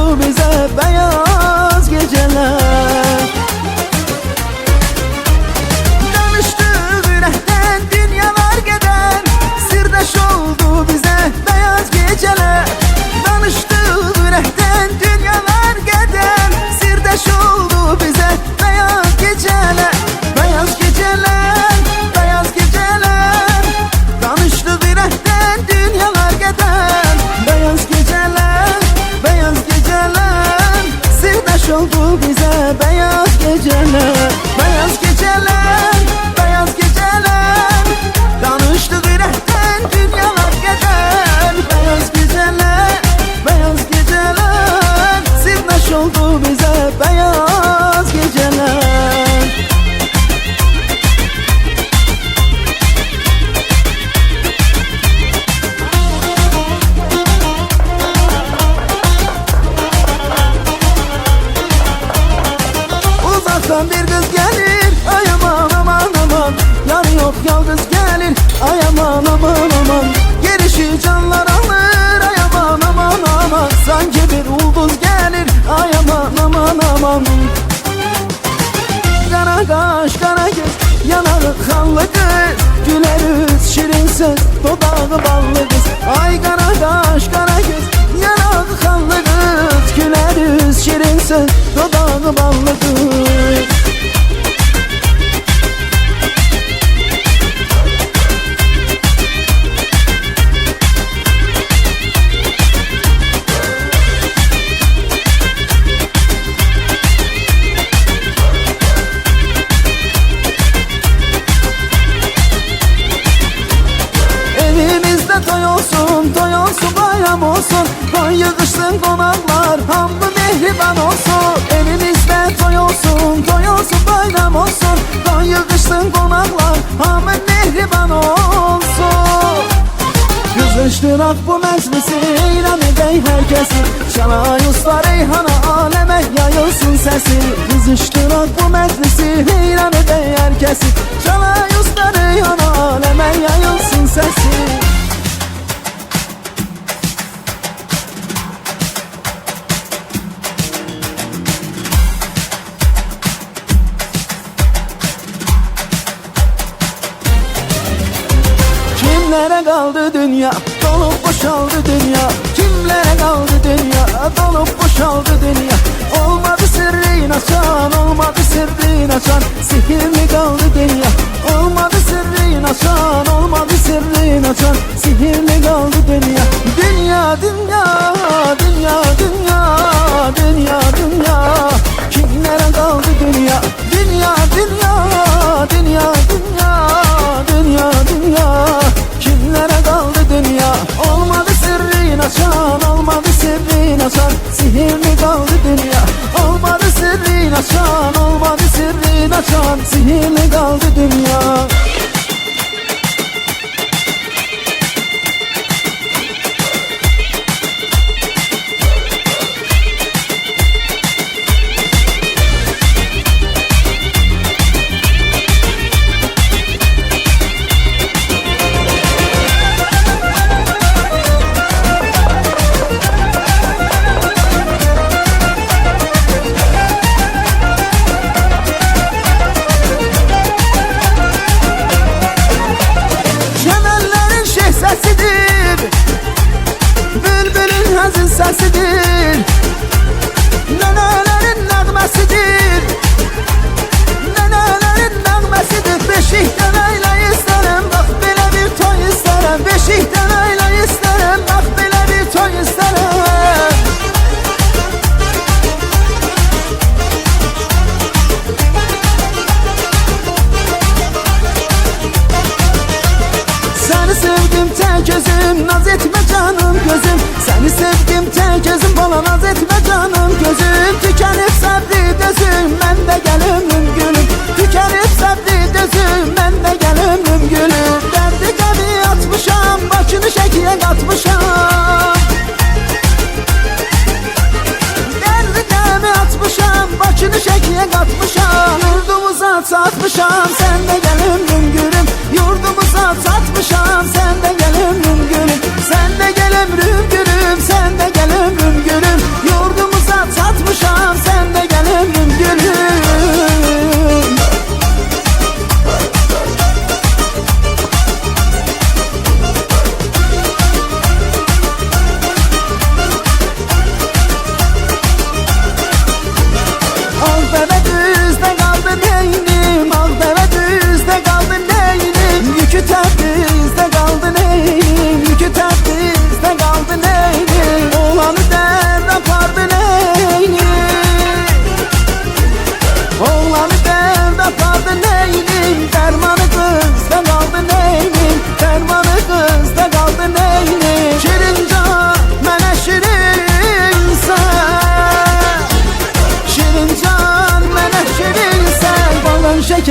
oldu bize beyaz geceler. Danıştık ürəkdən dünyalar gedər, sirdaş oldu bize beyaz geceler. Danıştık ürəkdən dünyalar gedər, sirdaş oldu bize beyaz geceler. Beyaz geceler, beyaz geceler. Danıştık ürəkdən dünyalar gedər, beyaz geceler, beyaz geceler. Sirdaş oldu bize beyaz geceler. Beyaz geceler, beyaz geceler. Danıştık ürəkdən dünyalar gedər, beyaz geceler, beyaz geceler. Sirdaş oldu bize beyaz geceler. Uzaktan bir kız gelir, ay aman aman aman. Yarı yok yalnız gelir, ay aman aman aman. Gelişi canlar alır, ay aman aman aman. Sanki bir ulduz gelir, ay aman aman aman. Kara kaş, kara göz, yanağı kanlı kız. Güleriz şirin söz, dodağı ballı kız. Ay kara kaş, kara göz, yanağı kanlı kız. Güleriz şirin söz, dodağı ballı kız. Toy olsun, toy olsun, bayram olsun. Toy yığışsın konaklar, hamdı mehriban olsun. Evimizde toy olsun, toy olsun, bayram olsun. Toy yığışsın konaklar, hamdı mehriban olsun. Kızıştırak bu meclisi, eylem edey herkesi. Şalay usta reyhana, aleme yayılsın sesi. Kızıştırak bu meclisi, eylem edey herkesi. Şalay usta reyhana, aleme yayılsın sesi. Kimlere kaldı dünya, dolup boşaldı dünya. Kimlere kaldı dünya, dolup boşaldı dünya. Olmadı sırrını açan, olmadı sırrını açan. Sihirli kaldı dünya. Olmadı sırrını açan, olmadı sırrını açan. Sihirli kaldı dünya. Dünya, dünya, dünya, dünya, dünya, dünya. Kimlere kaldı dünya, dünya, dünya, dünya, dünya, dünya, dünya. Kimlere kaldı dünya? Olmadı sırrını açan, olmadı sırrını açan. Sihirli kaldı dünya. Olmadı sırrını açan, olmadı sırrını açan. Sihirli kaldı dünya. Bülbülün hazin sesidir, nenelerin nəğməsidir. Nenelerin nəğməsidir. Beşikdən ayla isterim, bak belə bir toy isterim. Beşikdən ayla isterim, bak belə bir toy isterim. Seni sevdim tek gözüm, naz etme canım gözüm. Seni sevdim tek gözüm, bana naz etme canım gözüm. Tükenip səbri dözüm, mən də gəl ömrüm gülüm. Tükenip səbri dözüm, mən də gəl ömrüm gülüm. Dərdi qəbi atmışam, başını şəkiyə qatmışam. Dərdi qəbi atmışam, başını şəkiyə qatmışam. Yurdumuza çatmışam, sən də gəl ömrüm gülüm. Yurdumuza çatmışam, sən də gəl ömrüm gülüm. Sən də gəl ömrüm gülüm, sən də gəl ömrüm gülüm. Yurdumuza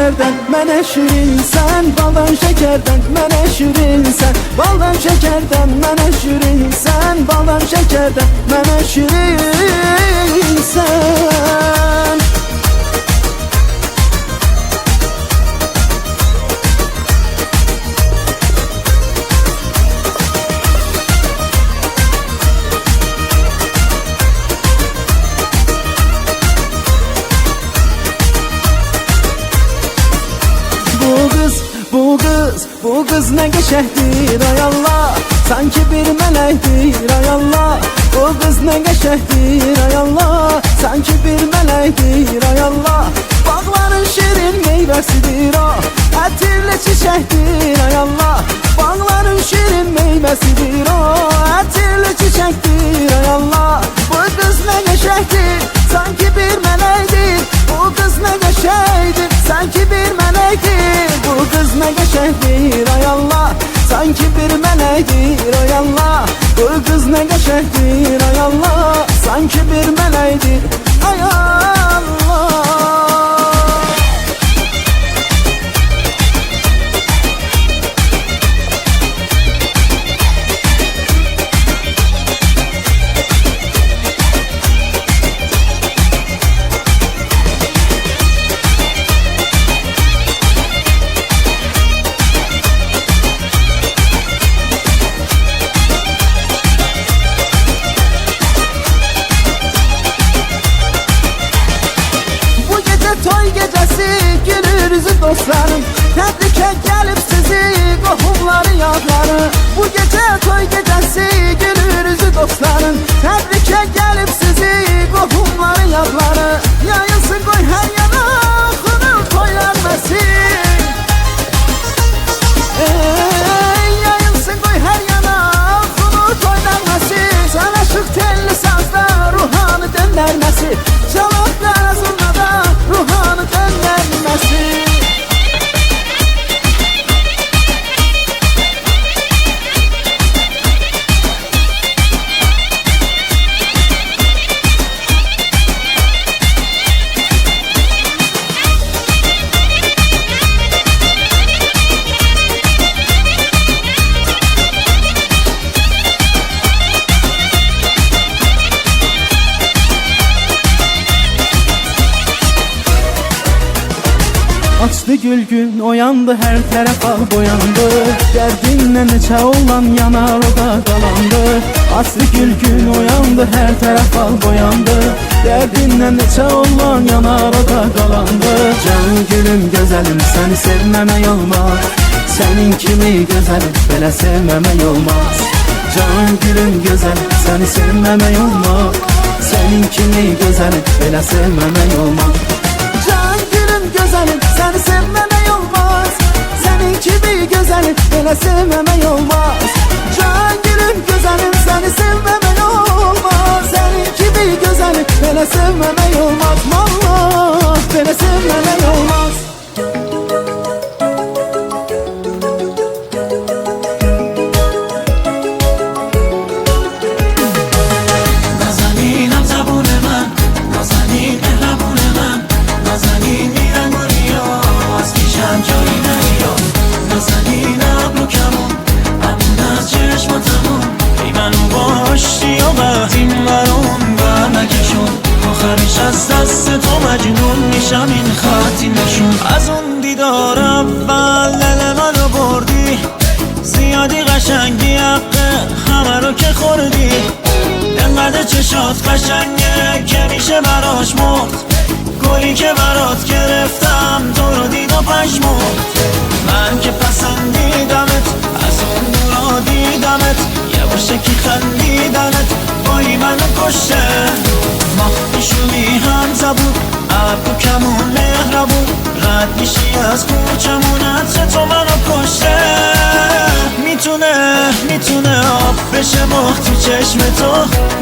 şekerden mənə şirinsən, baldan şekerden mənə şirinsən, baldan şekerden mənə şirinsən, baldan şekerden mənə şirinsən. Bu kız ne geçehdir ay Allah, sanki bir melektir ay Allah. Bu kız ne geçehdir ay Allah, sanki bir melektir ay Allah. Bağların şirin meyvesidir o, ətirli çiçektir ay Allah. Bağların şirin meyvesidir o, ətirli çiçektir ay Allah. Bu kız ne geçehdir, sanki bir melektir. Bu kız ne geçehdir, sanki bir melektir. Bu kız ne geçehdir ay Allah, sanki bir melektir ay Allah. Bu kız ne geçehdir ay Allah, sanki bir melektir ay Allah. Toy gecesi gülür üzü dostlarım, təbrikə gəlib sizi qohumları yadları. Bu gece toy gecesi gülür üzü dostlarım, təbrikə gəlib sizi qohumları yadları. Yayılsın qoy hər yana xunur toylanmasın, yayılsın qoy hər yana xunur toylanmasın. Sanaşıq telli sazda ruhanı döndərməsi, çalaqlar zurnada ruhanı döndərməsi. Açdı gül gün oyandı, her tərəf ağ boyandı. Dərdinlə neçə olan yanar o da qalandı. Açdı gül gün oyandı, hər tərəf ağ boyandı. Dərdinlə neçə olan yanar o da qalandı. Can gülüm gözəlim, səni sevməmək olmaz. Sənin kimi gözəlim, belə sevməmək olmaz. Can gülüm gözəlim, səni sevməmək olmaz. Sənin kimi gözəlim, belə sevməmək olmaz. Can gülüm gözəlim, səni sevməmək olmaz. Sənin kimi gözəlim, belə sevməmək olmaz. Can gülüm gözəlim, səni sevməmək olmaz. Sənin kimi gözəlim, belə sevməmək olmaz. Vallahi belə sevməmək olmaz. نازنینم زبون من، نازنین مهربون من، نازنین میرنگ و ریاض پیشم جایی نیاد. نازنین ابرو کمون، همون از چشماتمون، ای منو باشتی و وقتی مرون برنکشون. آخرش از دست تو مجنون میشم، این خطی نشون. از اون دیدار اول دل منو بردی، زیادی قشنگی حقه همه رو که خوردی. انقدر چشات قشنگه که میشه براش مرد. گلی که برات گرفتم تو رو دید و پشمرد. من که پسندیدمت، از اون دورا دیدمت، یه باشه که خندیدنت بایی منو کشه. ما میشونی هم زبون، ابرو کمون مهربون، رد میشی از کوچمون، عطر تو منو کشه. میتونه آب بشه مخ تو چشم تو،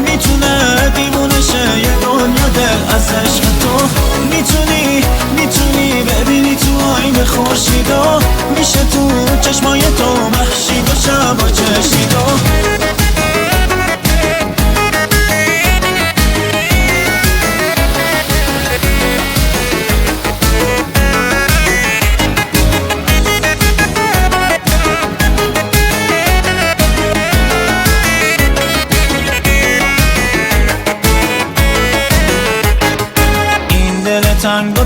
میتونه دیوونه شه یه دنیا دل از عشق تو. میتونی ببینی تو آینه خورشیدو، میشه تو چشمای تو محشید و شبا چشیدو.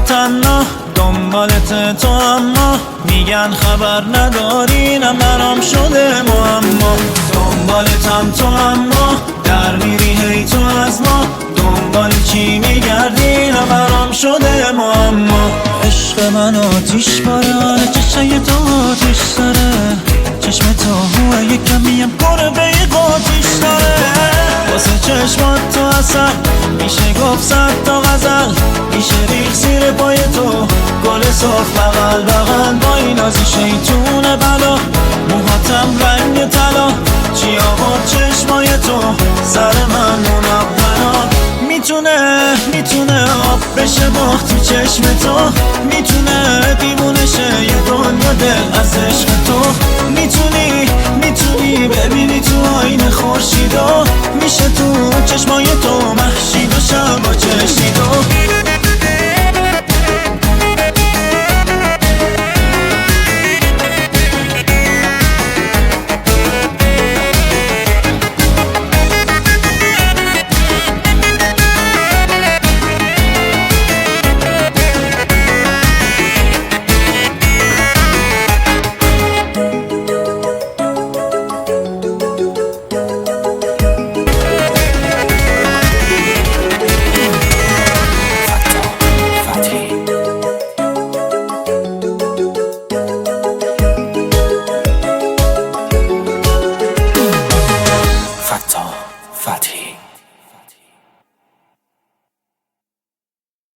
تنها دنبالت تو، اما میگن خبر نداری نه برام شده معما. دنبالتم تو اما در میری هی تو از ما، دنبال چی میگردی نه برام شده معما. عشق من آتیش باره، چشای تو آتیش داره، چشم تو هوه یک کمیم قربه قاتیش داره. واسه چشمات تو اصل میشه گفت 100 تا غزل، میشه ریخ زیر پای تو گل صاف بغل بغل با این نازی شیطون بلا. موهاتم رنگ طلا، چی آورد چشمای تو سر من منورا. میتونه آب بشه باخت تو چشم تو، میتونه دیوونه شه یه دنیا دل از عشق تو. میتونی ببینی تو آینه خورشیدو، میشه تو چشمای تو مهشید و شب با چشیدو. Fathi.